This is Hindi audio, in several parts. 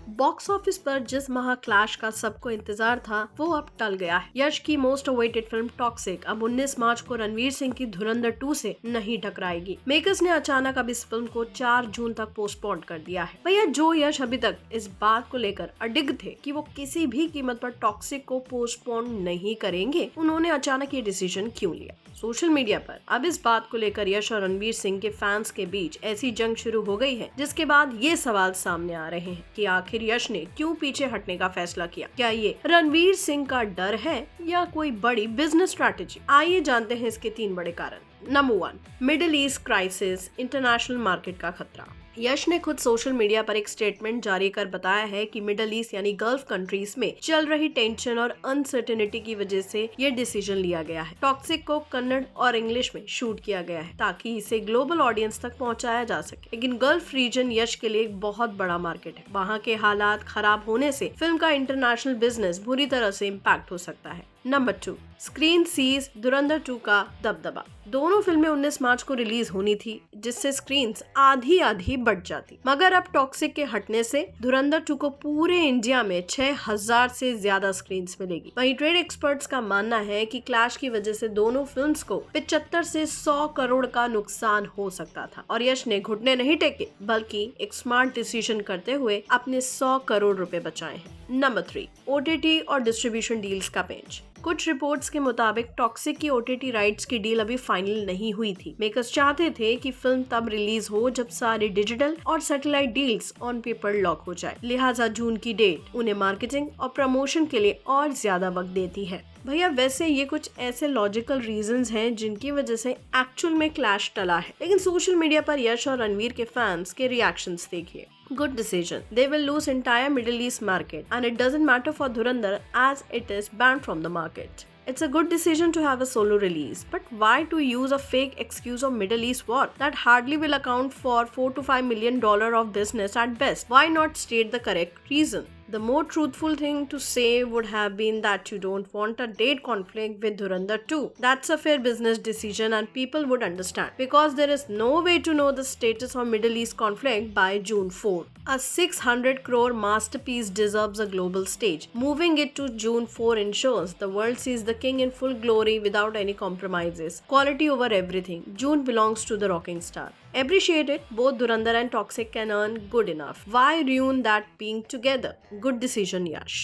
बॉक्स ऑफिस पर जिस महा क्लैश का सबको इंतजार था वो अब टल गया है। यश की मोस्ट अवेटेड फिल्म टॉक्सिक अब 19 मार्च को रणवीर सिंह की धुरंधर 2 से नहीं टकराएगी। मेकर्स ने अचानक अब इस फिल्म को 4 जून तक पोस्टपोन कर दिया है। भैया जो यश अभी तक इस बात को लेकर अडिग थे कि वो किसी भी कीमत पर टॉक्सिक को पोस्टपोन नहीं करेंगे, उन्होंने अचानक ये डिसीजन क्यों लिया? सोशल मीडिया पर अब इस बात को लेकर यश और रणवीर सिंह के फैंस के बीच ऐसी जंग शुरू हो गई है, जिसके बाद ये सवाल सामने आ रहे हैं कि आखिर यश ने क्यों पीछे हटने का फैसला किया। क्या ये रणवीर सिंह का डर है या कोई बड़ी बिजनेस स्ट्रैटेजी? आइए जानते हैं इसके 3 बड़े कारण। Number 1, middle east crisis, international market का खतरा। यश ने खुद सोशल मीडिया पर एक स्टेटमेंट जारी कर बताया है कि मिडिल ईस्ट यानी गल्फ कंट्रीज में चल रही टेंशन और अनसर्टेनिटी की वजह से ये डिसीजन लिया गया है। टॉक्सिक को कन्नड़ और इंग्लिश में शूट किया गया है ताकि इसे ग्लोबल ऑडियंस तक पहुंचाया जा सके। लेकिन गल्फ रीजन यश के लिए एक बहुत बड़ा मार्केट है। वहाँ के हालात खराब होने से फिल्म का इंटरनेशनल बिजनेस बुरी तरह से इम्पैक्ट हो सकता है। नंबर 2, स्क्रीन सीज धुरंधर 2 का दबदबा। दोनों फिल्में 19 मार्च को रिलीज होनी थी, जिससे स्क्रीन्स आधी बढ़ जाती, मगर अब टॉक्सिक के हटने से धुरंधर 2 को पूरे इंडिया में 6000 से ज्यादा स्क्रीन्स मिलेगी। वहीं ट्रेड एक्सपर्ट्स का मानना है कि क्लैश की वजह से दोनों फिल्म्स को 75 से 100 करोड़ का नुकसान हो सकता था और यश ने घुटने नहीं टेके बल्कि एक स्मार्ट डिसीजन करते हुए अपने 100 करोड़ रुपए बचाए हैं। नंबर 3, ओटीटी और डिस्ट्रीब्यूशन डील्स का पेंच। कुछ रिपोर्ट्स के मुताबिक टॉक्सिक की ओटीटी राइट्स की डील अभी फाइनल नहीं हुई थी। मेकर्स चाहते थे कि फिल्म तब रिलीज हो जब सारे डिजिटल और satellite deals on paper lock हो जाए। लिहाजा जून की डेट उन्हें मार्केटिंग और प्रमोशन के लिए और ज्यादा वक्त देती है। भैया वैसे ये कुछ ऐसे लॉजिकल रीजंस हैं जिनकी वजह से एक्चुअल में क्लैश टला है, लेकिन सोशल मीडिया पर यश और रणवीर के फैंस के रिएक्शंस देखिए। Good decision. They will lose entire Middle East market, and it doesn't matter for Dhurandhar as it is banned from the market. It's a good decision to have a solo release, but why to use a fake excuse of Middle East war that hardly will account for $4 to $5 million of business at best? Why not state the correct reason? The more truthful thing to say would have been that you don't want a date conflict with Dhurandhar 2. That's a fair business decision and people would understand, because there is no way to know the status of Middle East conflict by June 4. A 600 crore masterpiece deserves a global stage. Moving it to June 4 ensures the world sees the king in full glory without any compromises. Quality over everything. June belongs to the rocking star. Appreciate it. Both Dhurandhar and Toxic can earn good enough. Why ruin that being together? Good decision, Yash.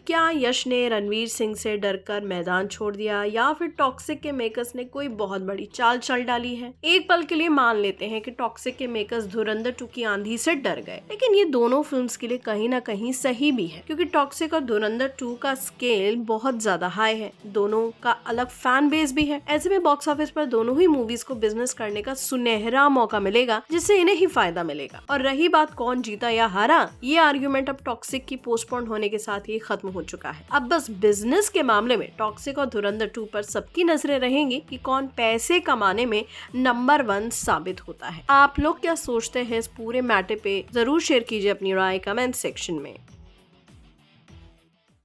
क्या यश ने रणवीर सिंह से डरकर मैदान छोड़ दिया या फिर टॉक्सिक के मेकर्स ने कोई बहुत बड़ी चाल चल डाली है? एक पल के लिए मान लेते हैं कि टॉक्सिक के मेकर्स धुरंधर 2 की आंधी से डर गए, लेकिन ये दोनों फिल्म्स के लिए कहीं ना कहीं सही भी है, क्योंकि टॉक्सिक और धुरंधर 2 का स्केल बहुत ज्यादा हाई है। दोनों का अलग फैन बेस भी है। ऐसे में बॉक्स ऑफिस पर दोनों ही मूवीज को बिजनेस करने का सुनहरा मौका मिलेगा, जिससे इन्हें ही फायदा मिलेगा। और रही बात कौन जीता या हारा, ये आर्ग्यूमेंट अब टॉक्सिक की पोस्टपोन होने के साथ ही खत्म हो चुका है। अब बस बिजनेस के मामले में टॉक्सिक और धुरंधर 2 पर सबकी नजरें रहेंगी कि कौन पैसे कमाने में नंबर 1 साबित होता है। आप लोग क्या सोचते हैं इस पूरे मैटर पे? जरूर शेयर कीजिए अपनी राय कमेंट सेक्शन में।